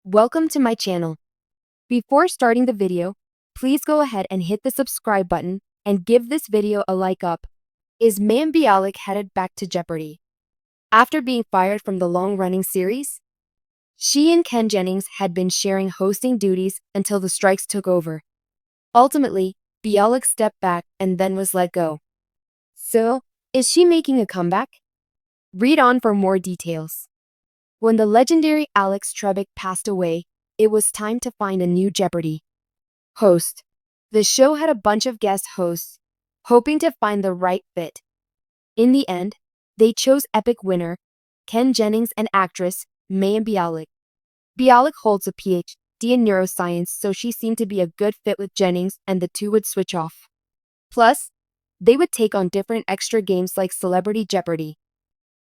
Welcome to my channel. Before starting the video, please go ahead and hit the subscribe button and give this video a like up. Is Mayim Bialik headed back to Jeopardy? After being fired from the long-running series, she and Ken Jennings had been sharing hosting duties until the strikes took over. Ultimately, Bialik stepped back and then was let go. So, is she making a comeback? Read on for more details. When the legendary Alex Trebek passed away, it was time to find a new Jeopardy host. The show had a bunch of guest hosts, hoping to find the right fit. In the end, they chose epic winner, Ken Jennings, and actress, Mayim Bialik. Bialik holds a PhD in neuroscience, so she seemed to be a good fit with Jennings, and the two would switch off. Plus, they would take on different extra games like Celebrity Jeopardy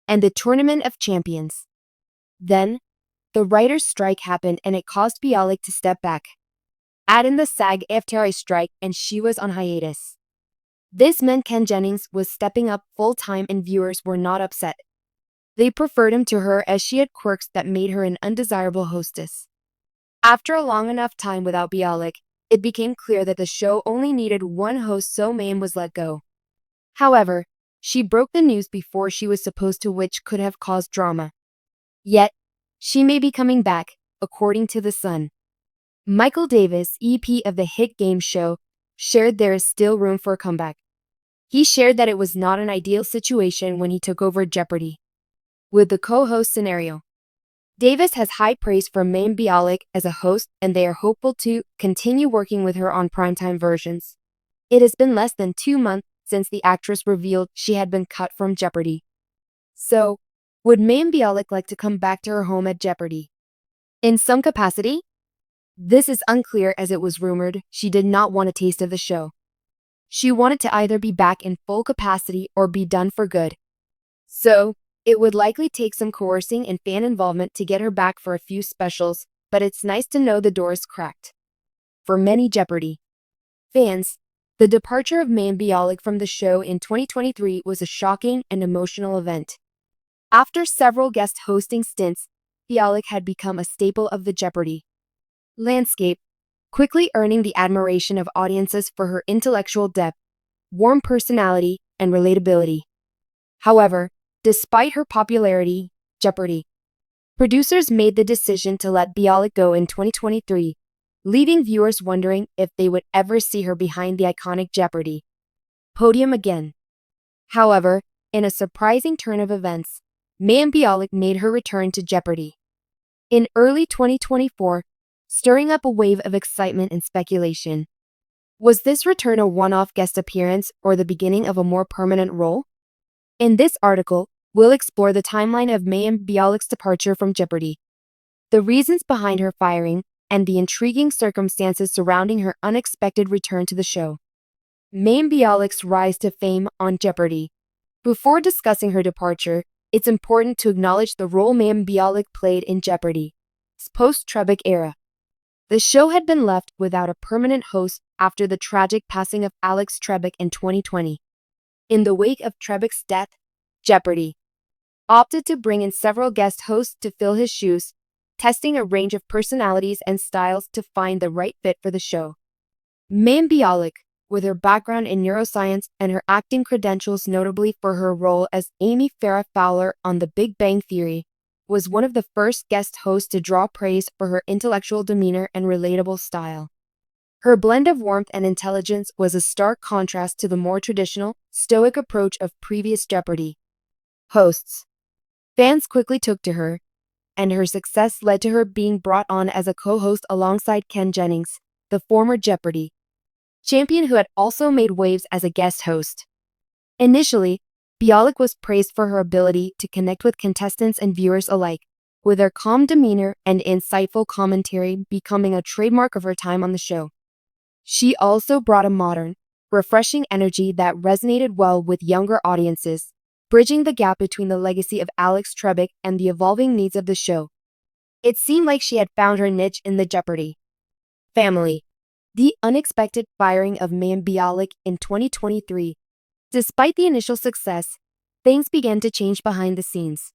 and the Tournament of Champions. Then, the writer's strike happened and it caused Bialik to step back. Add in the SAG-AFTRA strike and she was on hiatus. This meant Ken Jennings was stepping up full-time and viewers were not upset. They preferred him to her as she had quirks that made her an undesirable hostess. After a long enough time without Bialik, it became clear that the show only needed one host, so Mayim was let go. However, she broke the news before she was supposed to, which could have caused drama. Yet, she may be coming back, according to The Sun. Michael Davis, EP of the hit game show, shared there is still room for a comeback. He shared that it was not an ideal situation when he took over Jeopardy with the co-host scenario. Davis has high praise for Mayim Bialik as a host, and they are hopeful to continue working with her on primetime versions. It has been less than 2 months since the actress revealed she had been cut from Jeopardy. So, would Mayim Bialik like to come back to her home at Jeopardy in some capacity? This is unclear, as it was rumored she did not want a taste of the show. She wanted to either be back in full capacity or be done for good. So, it would likely take some coercing and fan involvement to get her back for a few specials, but it's nice to know the door is cracked. For many Jeopardy fans, the departure of Mayim Bialik from the show in 2023 was a shocking and emotional event. After several guest hosting stints, Bialik had become a staple of the Jeopardy landscape, quickly earning the admiration of audiences for her intellectual depth, warm personality, and relatability. However, despite her popularity, Jeopardy producers made the decision to let Bialik go in 2023, leaving viewers wondering if they would ever see her behind the iconic Jeopardy podium again. However, in a surprising turn of events, Mayim Bialik made her return to Jeopardy in early 2024, stirring up a wave of excitement and speculation. Was this return a one-off guest appearance or the beginning of a more permanent role? In this article, we'll explore the timeline of Mayim Bialik's departure from Jeopardy, the reasons behind her firing, and the intriguing circumstances surrounding her unexpected return to the show. Mayim Bialik's rise to fame on Jeopardy. Before discussing her departure, it's important to acknowledge the role Mayim Bialik played in Jeopardy's post-Trebek era. The show had been left without a permanent host after the tragic passing of Alex Trebek in 2020. In the wake of Trebek's death, Jeopardy opted to bring in several guest hosts to fill his shoes, testing a range of personalities and styles to find the right fit for the show. Mayim Bialik, with her background in neuroscience and her acting credentials, notably for her role as Amy Farrah Fowler on The Big Bang Theory, was one of the first guest hosts to draw praise for her intellectual demeanor and relatable style. Her blend of warmth and intelligence was a stark contrast to the more traditional, stoic approach of previous Jeopardy hosts. Fans quickly took to her, and her success led to her being brought on as a co-host alongside Ken Jennings, the former Jeopardy champion who had also made waves as a guest host. Initially, Bialik was praised for her ability to connect with contestants and viewers alike, with her calm demeanor and insightful commentary becoming a trademark of her time on the show. She also brought a modern, refreshing energy that resonated well with younger audiences, bridging the gap between the legacy of Alex Trebek and the evolving needs of the show. It seemed like she had found her niche in the Jeopardy family. The unexpected firing of Mayim Bialik in 2023. Despite the initial success, things began to change behind the scenes.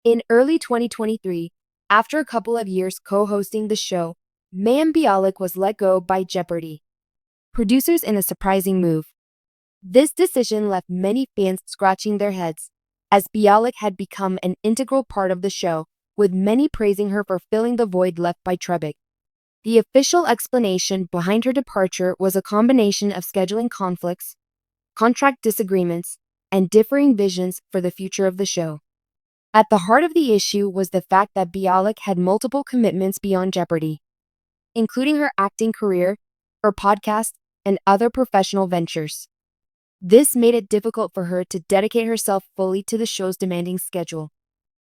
In early 2023, After a couple of years co-hosting the show, Mayim Bialik was let go by Jeopardy! Producers in a surprising move. This decision left many fans scratching their heads, as Bialik had become an integral part of the show, with many praising her for filling the void left by Trebek. The official explanation behind her departure was a combination of scheduling conflicts, contract disagreements, and differing visions for the future of the show. At the heart of the issue was the fact that Bialik had multiple commitments beyond Jeopardy! Including her acting career, her podcast, and other professional ventures. This made it difficult for her to dedicate herself fully to the show's demanding schedule.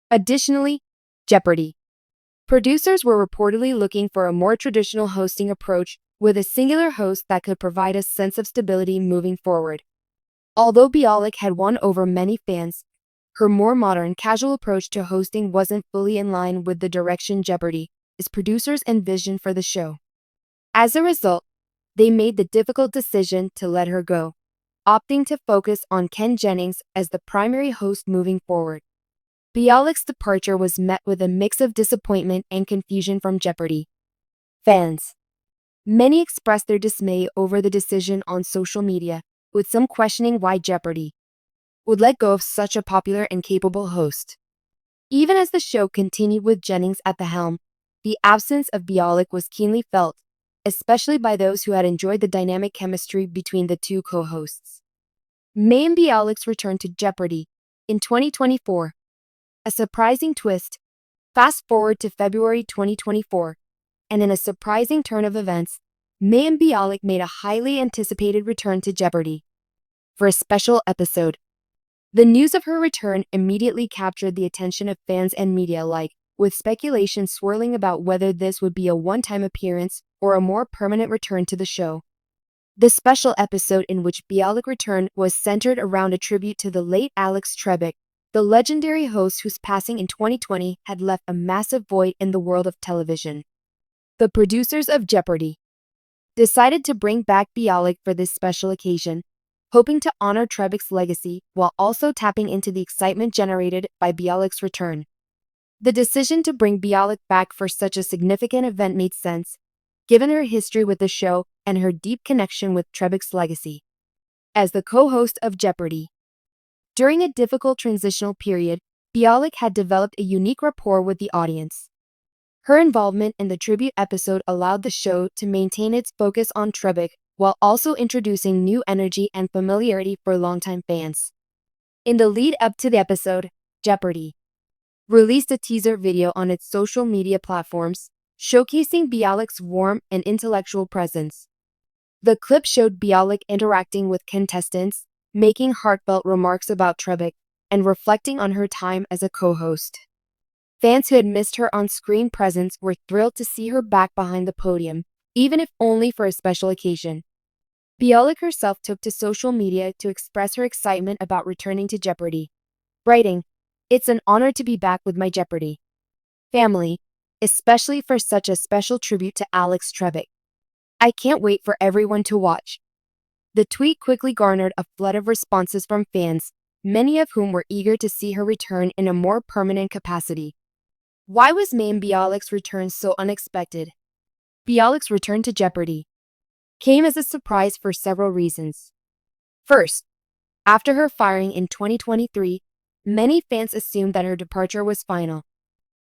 Additionally, Jeopardy! Producers were reportedly looking for a more traditional hosting approach with a singular host that could provide a sense of stability moving forward. Although Bialik had won over many fans, her more modern, casual approach to hosting wasn't fully in line with the direction Jeopardy! Its producers envisioned for the show. As a result, they made the difficult decision to let her go, opting to focus on Jennings as the primary host moving forward. Bialik's departure was met with a mix of disappointment and confusion from Jeopardy! Fans. Many expressed their dismay over the decision on social media, with some questioning why Jeopardy! Would let go of such a popular and capable host. Even as the show continued with Jennings at the helm, the absence of Bialik was keenly felt, especially by those who had enjoyed the dynamic chemistry between the two co-hosts. Mayim Bialik's return to Jeopardy! In 2024. A surprising twist. Fast forward to February 2024, and in a surprising turn of events, Mayim Bialik made a highly anticipated return to Jeopardy! For a special episode. The news of her return immediately captured the attention of fans and media alike, with speculation swirling about whether this would be a one-time appearance or a more permanent return to the show. The special episode in which Bialik returned was centered around a tribute to the late Alex Trebek, the legendary host whose passing in 2020 had left a massive void in the world of television. The producers of Jeopardy! Decided to bring back Bialik for this special occasion, hoping to honor Trebek's legacy while also tapping into the excitement generated by Bialik's return. The decision to bring Bialik back for such a significant event made sense, given her history with the show and her deep connection with Trebek's legacy. As the co-host of Jeopardy! During a difficult transitional period, Bialik had developed a unique rapport with the audience. Her involvement in the tribute episode allowed the show to maintain its focus on Trebek while also introducing new energy and familiarity for longtime fans. In the lead up to the episode, Jeopardy! Released a teaser video on its social media platforms, showcasing Bialik's warm and intellectual presence. The clip showed Bialik interacting with contestants, making heartfelt remarks about Trebek, and reflecting on her time as a co-host. Fans who had missed her on-screen presence were thrilled to see her back behind the podium, even if only for a special occasion. Bialik herself took to social media to express her excitement about returning to Jeopardy! Writing, "It's an honor to be back with my Jeopardy! family, especially for such a special tribute to Alex Trebek. I can't wait for everyone to watch." The tweet quickly garnered a flood of responses from fans, many of whom were eager to see her return in a more permanent capacity. Why was Mayim Bialik's return so unexpected? Bialik's return to Jeopardy! Came as a surprise for several reasons. First, after her firing in 2023, many fans assumed that her departure was final.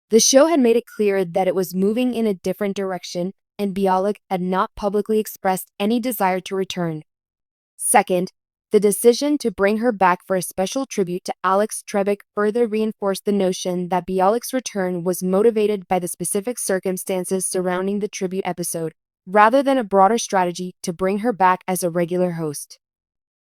The show had made it clear that it was moving in a different direction, and Bialik had not publicly expressed any desire to return. Second, the decision to bring her back for a special tribute to Alex Trebek further reinforced the notion that Bialik's return was motivated by the specific circumstances surrounding the tribute episode, rather than a broader strategy to bring her back as a regular host.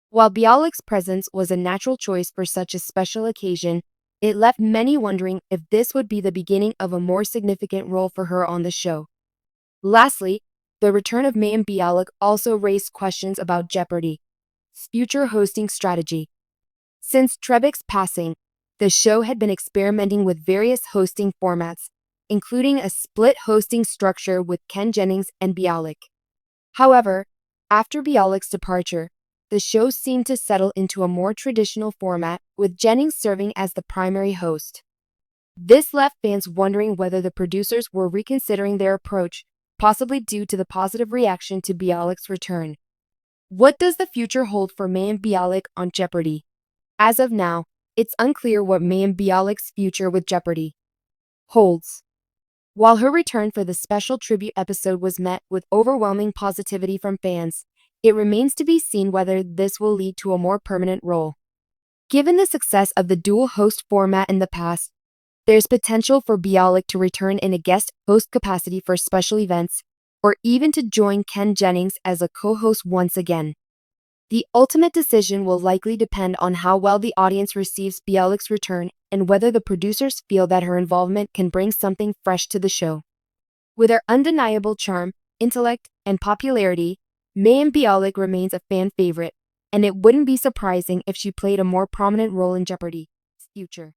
While Bialik's presence was a natural choice for such a special occasion, it left many wondering if this would be the beginning of a more significant role for her on the show. Lastly, the return of Mayim Bialik also raised questions about Jeopardy!'s future hosting strategy. Since Trebek's passing, the show had been experimenting with various hosting formats, including a split hosting structure with Jennings and Bialik. However, after Bialik's departure, the show seemed to settle into a more traditional format, with Jennings serving as the primary host. This left fans wondering whether the producers were reconsidering their approach, possibly due to the positive reaction to Bialik's return. What does the future hold for Mayim Bialik on Jeopardy? As of now, it's unclear what Mayim Bialik's future with Jeopardy holds. While her return for the special tribute episode was met with overwhelming positivity from fans, it remains to be seen whether this will lead to a more permanent role. Given the success of the dual host format in the past, there's potential for Bialik to return in a guest host capacity for special events, or even to join Jennings as a co-host once again. The ultimate decision will likely depend on how well the audience receives Bialik's return and whether the producers feel that her involvement can bring something fresh to the show. With her undeniable charm, intellect, and popularity, Mayim Bialik remains a fan favorite, and it wouldn't be surprising if she played a more prominent role in Jeopardy's future.